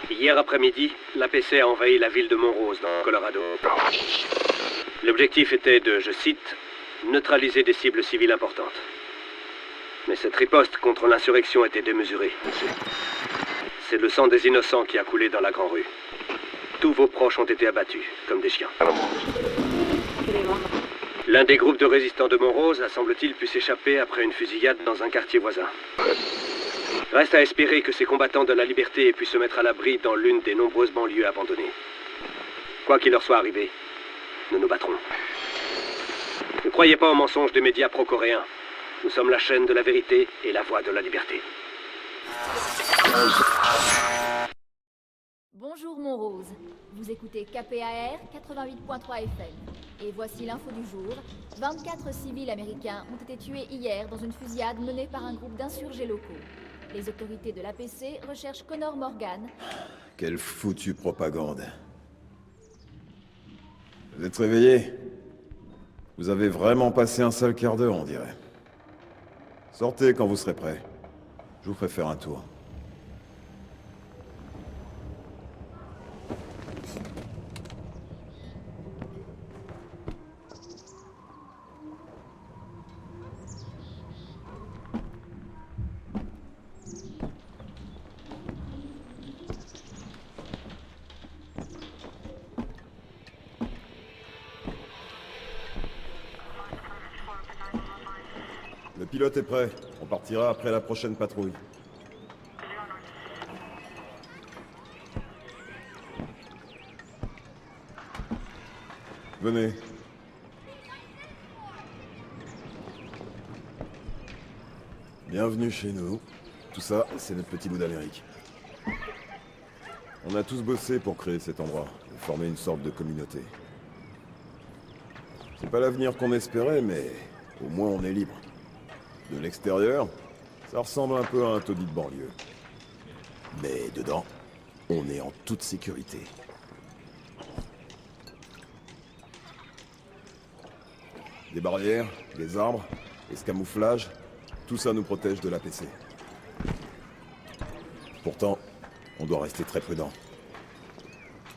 Hier après-midi, l'APC a envahi la ville de Montrose, dans le Colorado. L'objectif était de, je cite, neutraliser des cibles civiles importantes. Mais cette riposte contre l'insurrection était démesurée. C'est le sang des innocents qui a coulé dans la grande rue. Tous vos proches ont été abattus, comme des chiens. L'un des groupes de résistants de Montrose a, semble-t-il, pu s'échapper après une fusillade dans un quartier voisin. Reste à espérer que ces combattants de la liberté aient pu se mettre à l'abri dans l'une des nombreuses banlieues abandonnées. Quoi qu'il leur soit arrivé, nous nous battrons. Ne croyez pas aux mensonges des médias pro-coréens. Nous sommes la chaîne de la vérité et la voix de la liberté. Bonjour Montrose, vous écoutez KPAR 88.3 FM. Et voici l'info du jour. 24 civils américains ont été tués hier dans une fusillade menée par un groupe d'insurgés locaux. Les autorités de l'APC recherchent Connor Morgan. Quelle foutue propagande. Vous êtes réveillés? Vous avez vraiment passé un sale quart d'heure, on dirait. Sortez quand vous serez prêts. Je vous ferai faire un tour. Le pilote est prêt. On partira après la prochaine patrouille. Venez. Bienvenue chez nous. Tout ça, c'est notre petit bout d'Amérique. On a tous bossé pour créer cet endroit, et former une sorte de communauté. C'est pas l'avenir qu'on espérait, mais au moins on est libre. De l'extérieur, ça ressemble un peu à un taudis de banlieue. Mais dedans, on est en toute sécurité. Des barrières, des arbres, des camouflages, tout ça nous protège de l'APC. Pourtant, on doit rester très prudent.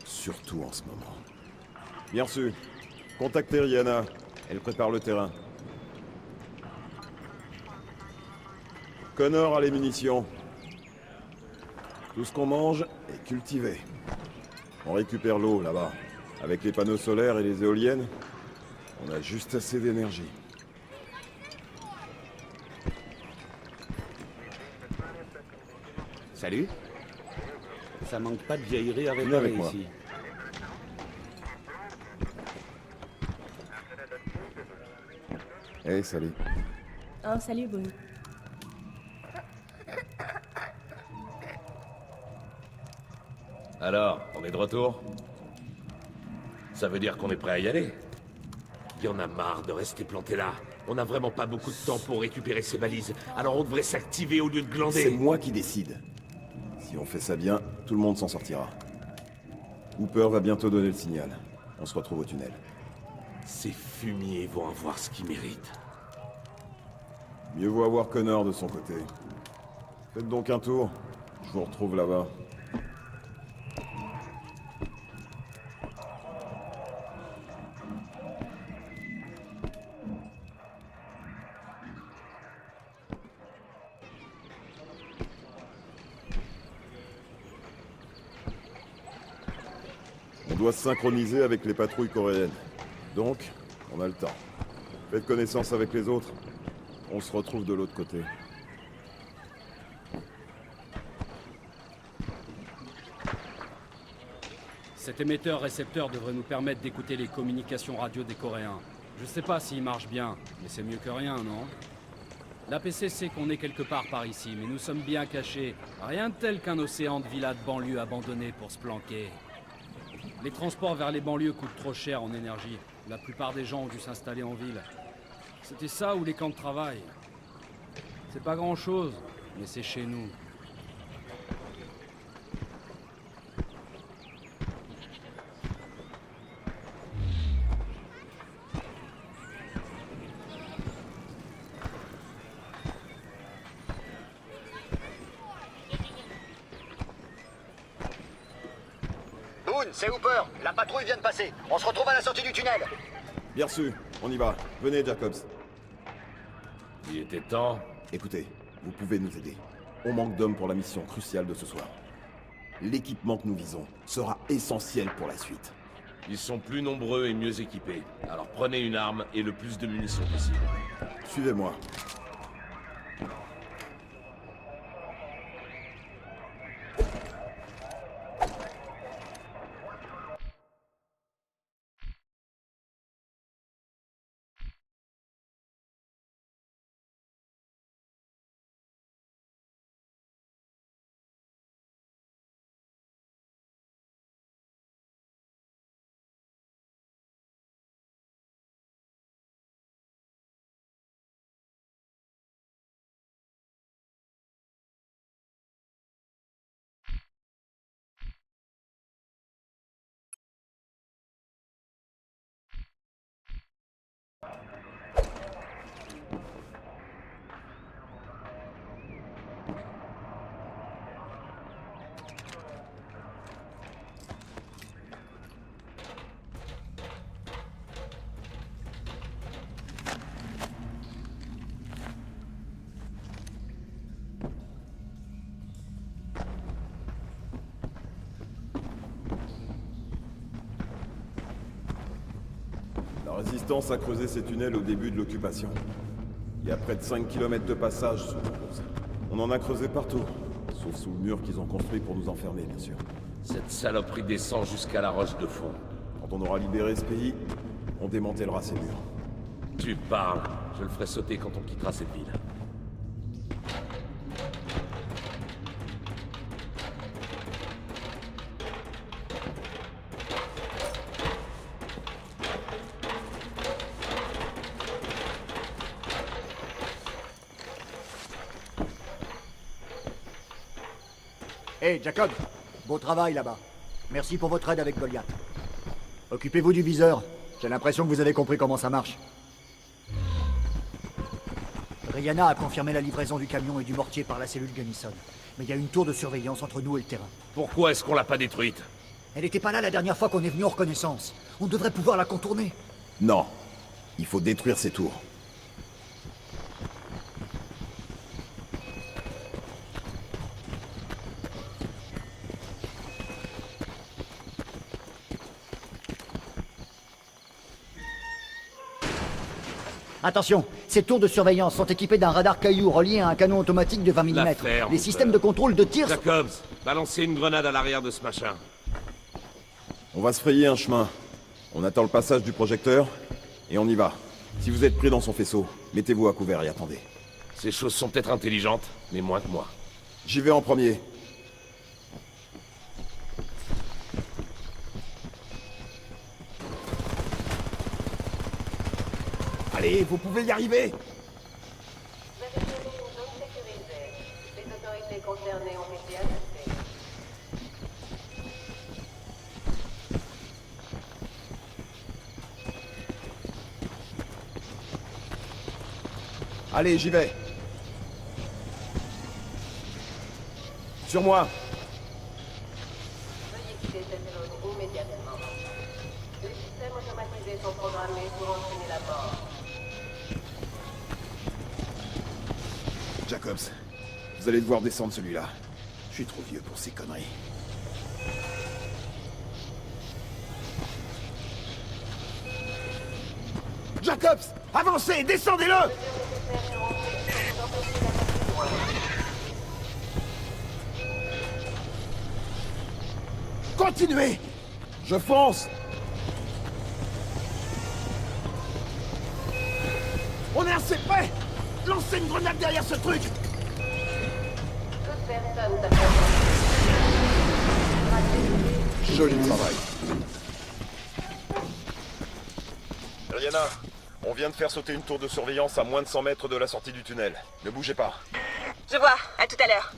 Surtout en ce moment. Bien reçu. Contactez Rihanna. Elle prépare le terrain. Connor a les munitions. Tout ce qu'on mange est cultivé. On récupère l'eau là-bas. Avec les panneaux solaires et les éoliennes, on a juste assez d'énergie. Salut. Ça manque pas de vieillerie à Venez réparer avec moi. ici. Hey, salut. Oh, salut, Bonnie. Alors, on est de retour? Ça veut dire qu'on est prêt à y aller? Il y en a marre de rester planté là. On n'a vraiment pas beaucoup de temps pour récupérer ces balises. Alors on devrait s'activer au lieu de glander. C'est moi qui décide. Si on fait ça bien, tout le monde s'en sortira. Hooper va bientôt donner le signal. On se retrouve au tunnel. Ces fumiers vont avoir ce qu'ils méritent. Mieux vaut avoir Connor de son côté. Faites donc un tour. Je vous retrouve là-bas. On doit se synchroniser avec les patrouilles coréennes. Donc, on a le temps. Faites connaissance avec les autres. On se retrouve de l'autre côté. Cet émetteur-récepteur devrait nous permettre d'écouter les communications radio des Coréens. Je sais pas s'il marche bien, mais c'est mieux que rien, non? L'APC sait qu'on est quelque part par ici, mais nous sommes bien cachés. Rien de tel qu'un océan de villas de banlieue abandonnées pour se planquer. Les transports vers les banlieues coûtent trop cher en énergie. La plupart des gens ont dû s'installer en ville. C'était ça ou les camps de travail. C'est pas grand-chose, mais c'est chez nous. c'est Hooper. La patrouille vient de passer. On se retrouve à la sortie du tunnel. Bien reçu, on y va. Venez, Jacobs. Il était temps. Écoutez, vous pouvez nous aider. On manque d'hommes pour la mission cruciale de ce soir. L'équipement que nous visons sera essentiel pour la suite. Ils sont plus nombreux et mieux équipés. Alors prenez une arme et le plus de munitions possible. Suivez-moi. La résistance a creusé ces tunnels au début de l'occupation. Il y a près de 5 km de passage sous Montrose. On en a creusé partout, sauf sous le mur qu'ils ont construit pour nous enfermer, bien sûr. Cette saloperie descend jusqu'à la roche de fond. Quand on aura libéré ce pays, on démantèlera ces murs. Tu parles. Je le ferai sauter quand on quittera cette ville. Hey, Jacob. Beau travail là-bas. Merci pour votre aide avec Goliath. Occupez-vous du viseur. J'ai l'impression que vous avez compris comment ça marche. Rihanna a confirmé la livraison du camion et du mortier par la cellule Gunnison. Mais il y a une tour de surveillance entre nous et le terrain. Pourquoi est-ce qu'on l'a pas détruite? Elle n'était pas là la dernière fois qu'on est venu en reconnaissance. On devrait pouvoir la contourner. Non. Il faut détruire ces tours. Attention, ces tours de surveillance sont équipées d'un radar caillou relié à un canon automatique de 20 mm. L'affaire, Les systèmes de contrôle de tir... Jacobs, balancez une grenade à l'arrière de ce machin. On va se frayer un chemin. On attend le passage du projecteur, et on y va. Si vous êtes pris dans son faisceau, mettez-vous à couvert et attendez. Ces choses sont peut-être intelligentes, mais moins que moi. J'y vais en premier. Allez, vous pouvez y arriver! Vous avez trouvé une zone sécurisée. Les autorités concernées ont été alertées. Allez, j'y vais. Sur moi. Veuillez quitter cette zone immédiatement. Les systèmes automatisés sont programmés pour entraîner la mort. Jacobs, vous allez devoir descendre celui-là. Je suis trop vieux pour ces conneries. Jacobs, avancez, descendez-le! Continuez! Je fonce! On est assez près! Lancez une grenade derrière ce truc! Toute personne s'approche. Joli travail. Rihanna, on vient de faire sauter une tour de surveillance à moins de 100 mètres de la sortie du tunnel. Ne bougez pas. Je vois, à tout à l'heure.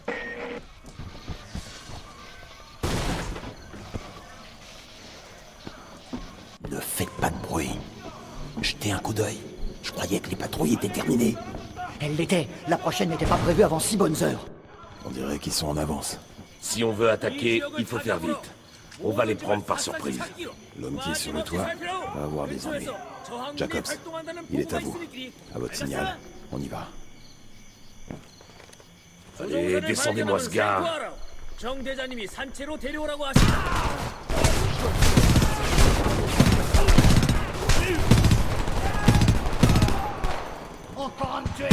Ne faites pas de bruit. Jetez un coup d'œil. Je croyais que les patrouilles étaient terminées. Elle l'était. La prochaine n'était pas prévue avant 6 bonnes heures. On dirait qu'ils sont en avance. Si on veut attaquer, il faut faire vite. On va les prendre par surprise. L'homme qui est sur le toit va avoir des ennuis. Jacobs, il est à vous. À votre signal, on y va. Allez, descendez-moi ce gars. Encore un tué.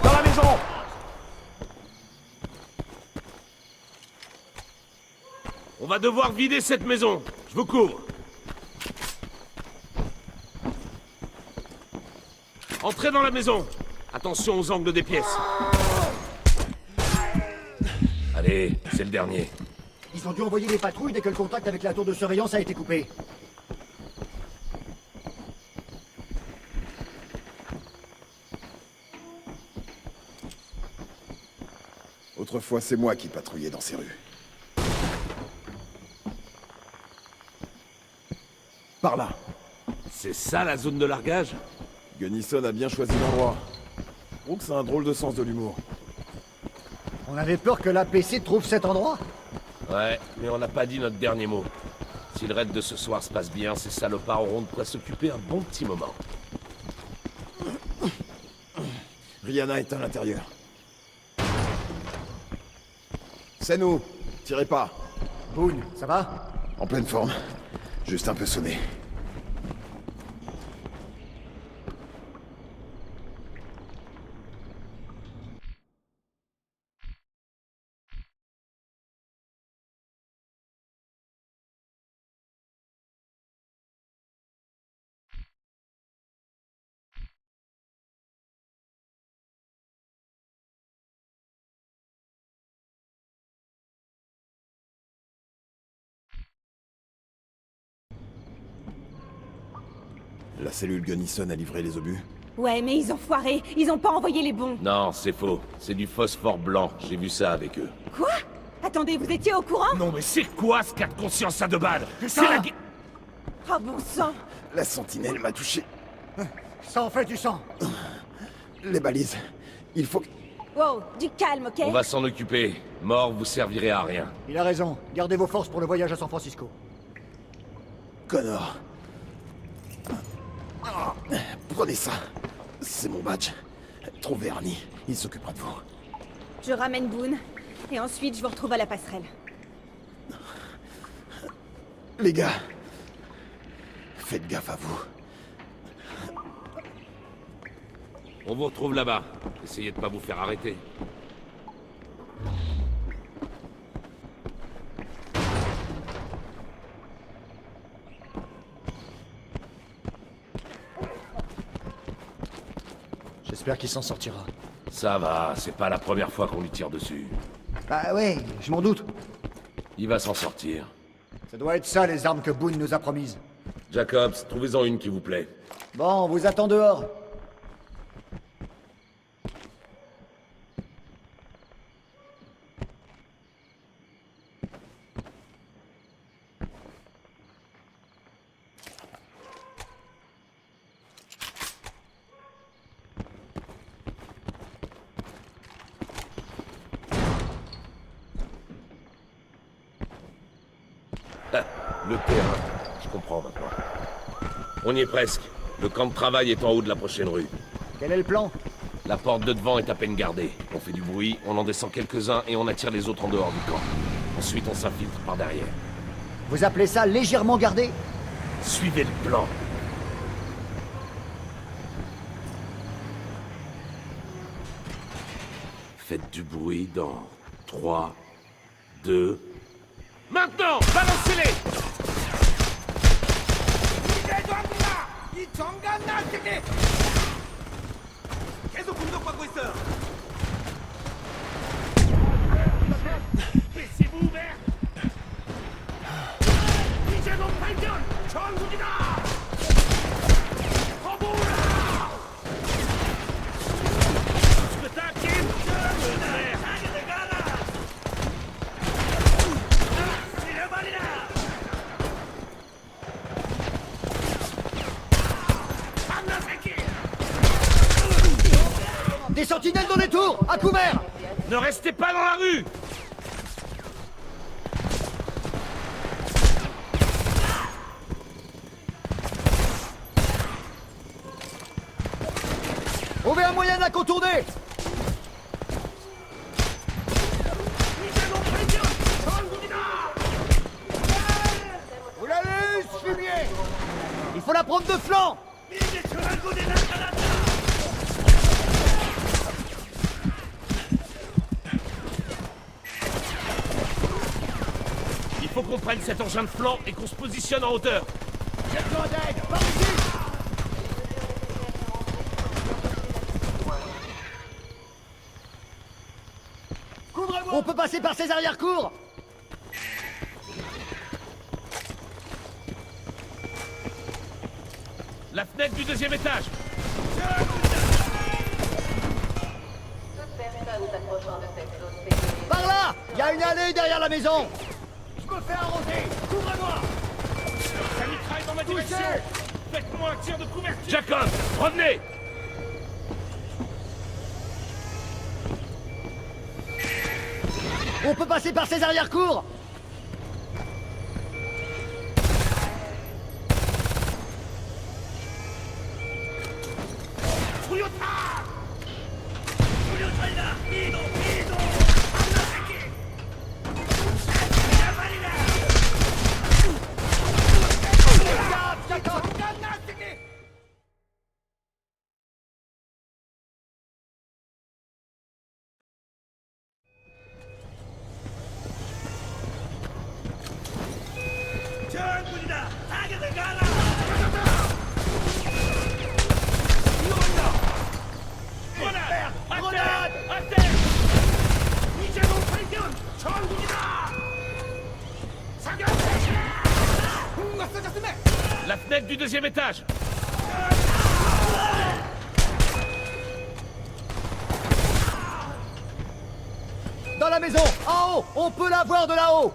Dans la maison! On va devoir vider cette maison. Je vous couvre. Entrez dans la maison. Attention aux angles des pièces. Allez, c'est le dernier. Ils ont dû envoyer des patrouilles dès que le contact avec la tour de surveillance a été coupé. Autrefois, c'est moi qui patrouillais dans ces rues. Par là. C'est ça la zone de largage? Gunnison a bien choisi l'endroit. Brooks a un drôle de sens de l'humour. On avait peur que l'APC trouve cet endroit. Ouais, mais on n'a pas dit notre dernier mot. Si le raid de ce soir se passe bien, ces salopards auront de quoi s'occuper un bon petit moment. Rihanna est à l'intérieur. C'est nous. Tirez pas. Boone, ça va? En pleine forme. Juste un peu sonné. La cellule Gunnison a livré les obus. Ouais, mais ils ont foiré. Ils ont pas envoyé les bons. Non, c'est faux. C'est du phosphore blanc. J'ai vu ça avec eux. Quoi? Attendez, vous étiez au courant? Non, mais c'est quoi ce cas de conscience à deux balles? C'est la guerre. Oh bon sang! La sentinelle m'a touché. Ça en fait du sang. Les balises. Il faut que... Wow, du calme, ok? On va s'en occuper. Mort, vous servirez à rien. Il a raison. Gardez vos forces pour le voyage à San Francisco. Connor. Prenez ça. C'est mon badge. Trouvez Ernie. Il s'occupera de vous. Je ramène Boone, et ensuite je vous retrouve à la passerelle. Les gars. Faites gaffe à vous. On vous retrouve là-bas. Essayez de pas vous faire arrêter. J'espère qu'il s'en sortira. Ça va, c'est pas la première fois qu'on lui tire dessus. Bah ouais, je m'en doute. Il va s'en sortir. Ça doit être ça les armes que Boone nous a promises. Jacobs, trouvez-en une qui vous plaît. Bon, on vous attend dehors. Ah, le terrain. Je comprends maintenant. On y est presque. Le camp de travail est en haut de la prochaine rue. Quel est le plan? La porte de devant est à peine gardée. On fait du bruit, on en descend quelques-uns et on attire les autres en dehors du camp. Ensuite, on s'infiltre par derrière. Vous appelez ça légèrement gardé? Suivez le plan. Faites du bruit dans 3, 2... Maintenant! Balancez-les! Des sentinelles dans les tours! À couvert! Ne restez pas dans la rue! Trouvez un moyen de la contourner! Vous l'avez eu, ce fumier! Il faut la prendre de flanc! Il faut qu'on prenne cet engin de flanc et qu'on se positionne en hauteur. J'ai besoin d'aide! Par ici! On peut passer par ces arrière-cours! La fenêtre du deuxième étage. Toute personne s'approchant de cette zone sécurisée. Par là! Il y a une allée derrière la maison! Je me fais arroser! Couvre-moi! Ça mitraille dans ma direction. Faites-moi un tir de couverture. Jacob, revenez. On peut passer par ces arrière-cours! La fenêtre du deuxième étage. Dans la maison! En haut! On peut la voir de là-haut!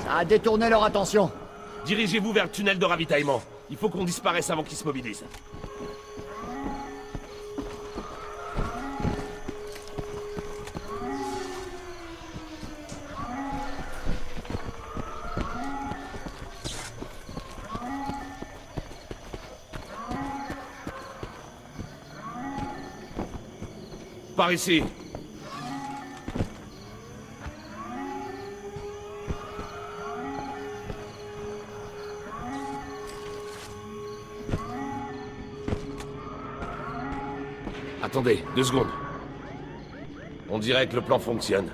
Ça a détourné leur attention. Dirigez-vous vers le tunnel de ravitaillement. Il faut qu'on disparaisse avant qu'ils se mobilisent. Par ici. Attendez, 2 secondes. On dirait que le plan fonctionne.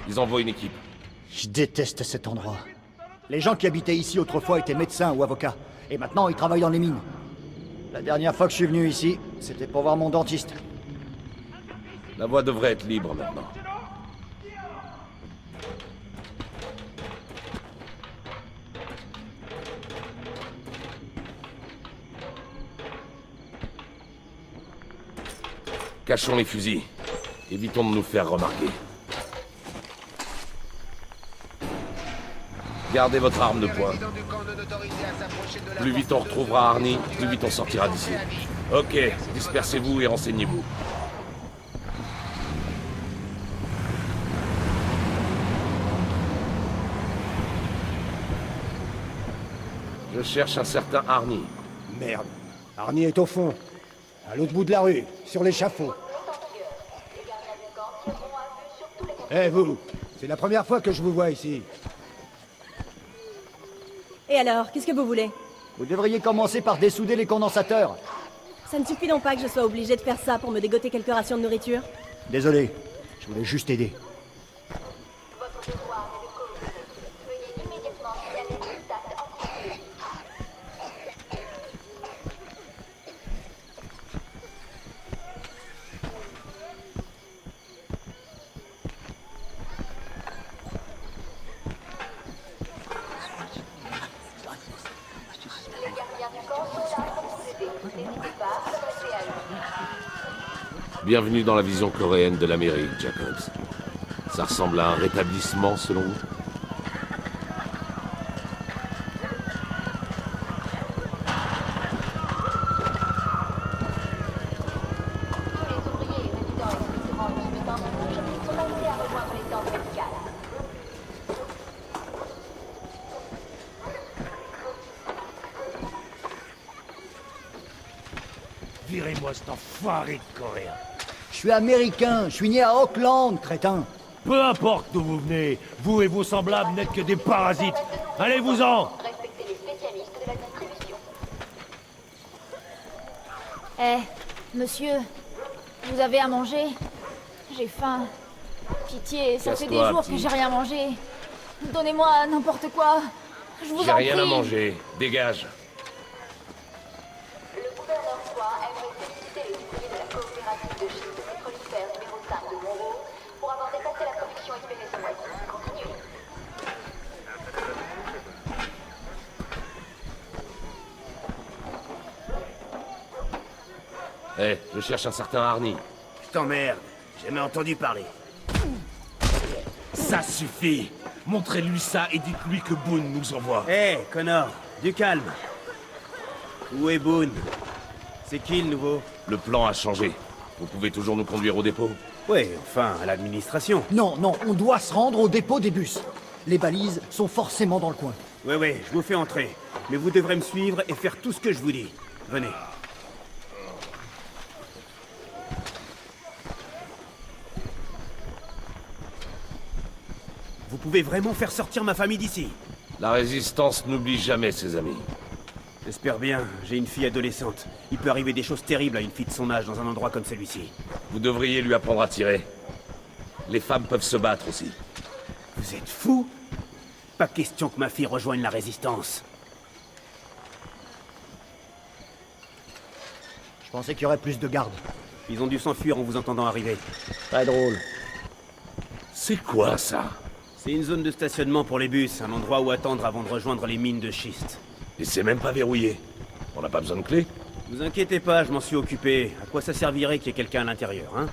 Ils envoient une équipe. Je déteste cet endroit. Les gens qui habitaient ici autrefois étaient médecins ou avocats. Et maintenant, ils travaillent dans les mines. La dernière fois que je suis venu ici, c'était pour voir mon dentiste. La voie devrait être libre maintenant. Cachons les fusils. Évitons de nous faire remarquer. Gardez votre arme de poing. Plus vite on retrouvera Arnie, plus vite on sortira d'ici. Ok, dispersez-vous et renseignez-vous. Je cherche un certain Arnie. Merde. Arnie est au fond. À l'autre bout de la rue, sur l'échafaud. Eh vous, c'est la première fois que je vous vois ici. Et alors, qu'est-ce que vous voulez? Vous devriez commencer par dessouder les condensateurs. Ça ne suffit donc pas que je sois obligé de faire ça pour me dégoter quelques rations de nourriture? Désolé, je voulais juste aider. Votre devoir est de coopérer. Veuillez immédiatement signaler le contact anti-feu. Le gardien du camp soit là pour vous aider. N'hésitez pas à s'adresser à eux. Bienvenue dans la vision coréenne de l'Amérique, Jacobs. Ça ressemble à un rétablissement, selon vous? Tous les ouvriers et résidents existeront du Béton Rouge sont invités à rejoindre les tentes médicales. Virez-moi cet enfoiré de Coréen. Je suis américain, je suis né à Auckland, crétin. Peu importe d'où vous venez, vous et vos semblables n'êtes que des parasites. Allez-vous-en! Respectez les spécialistes de la distribution. Monsieur, vous avez à manger? J'ai faim. Pitié, ça fait des Casse-toi, jours petit. que j'ai rien mangé. Donnez-moi n'importe quoi. Je vous J'ai en rien à prie. manger. Dégage. Le gouverneur Soi aimerait féliciter les ouvriers de la coopérative de schiste pétrolifère numéro 5 de Monroe pour avoir dépassé la production espérée ce mois-ci. Continuez. Je cherche un certain Arnie. Je t'emmerde, j'ai jamais entendu parler. Ça suffit. Montrez-lui ça et dites-lui que Boone nous envoie. Connor, du calme. Où est Boone? C'est qui le nouveau? Le plan a changé. Vous pouvez toujours nous conduire au dépôt? Oui, enfin, à l'administration. Non, on doit se rendre au dépôt des bus. Les balises sont forcément dans le coin. Oui, je vous fais entrer. Mais vous devrez me suivre et faire tout ce que je vous dis. Venez. Vous pouvez vraiment faire sortir ma famille d'ici? La résistance n'oublie jamais ses amis. J'espère bien. J'ai une fille adolescente. Il peut arriver des choses terribles à une fille de son âge dans un endroit comme celui-ci. Vous devriez lui apprendre à tirer. Les femmes peuvent se battre aussi. Vous êtes fou? Pas question que ma fille rejoigne la résistance. Je pensais qu'il y aurait plus de gardes. Ils ont dû s'enfuir en vous entendant arriver. Très drôle. C'est quoi ça? C'est une zone de stationnement pour les bus, un endroit où attendre avant de rejoindre les mines de schiste. Et c'est même pas verrouillé. On n'a pas besoin de clé? Vous inquiétez pas, je m'en suis occupé. À quoi ça servirait qu'il y ait quelqu'un à l'intérieur, hein?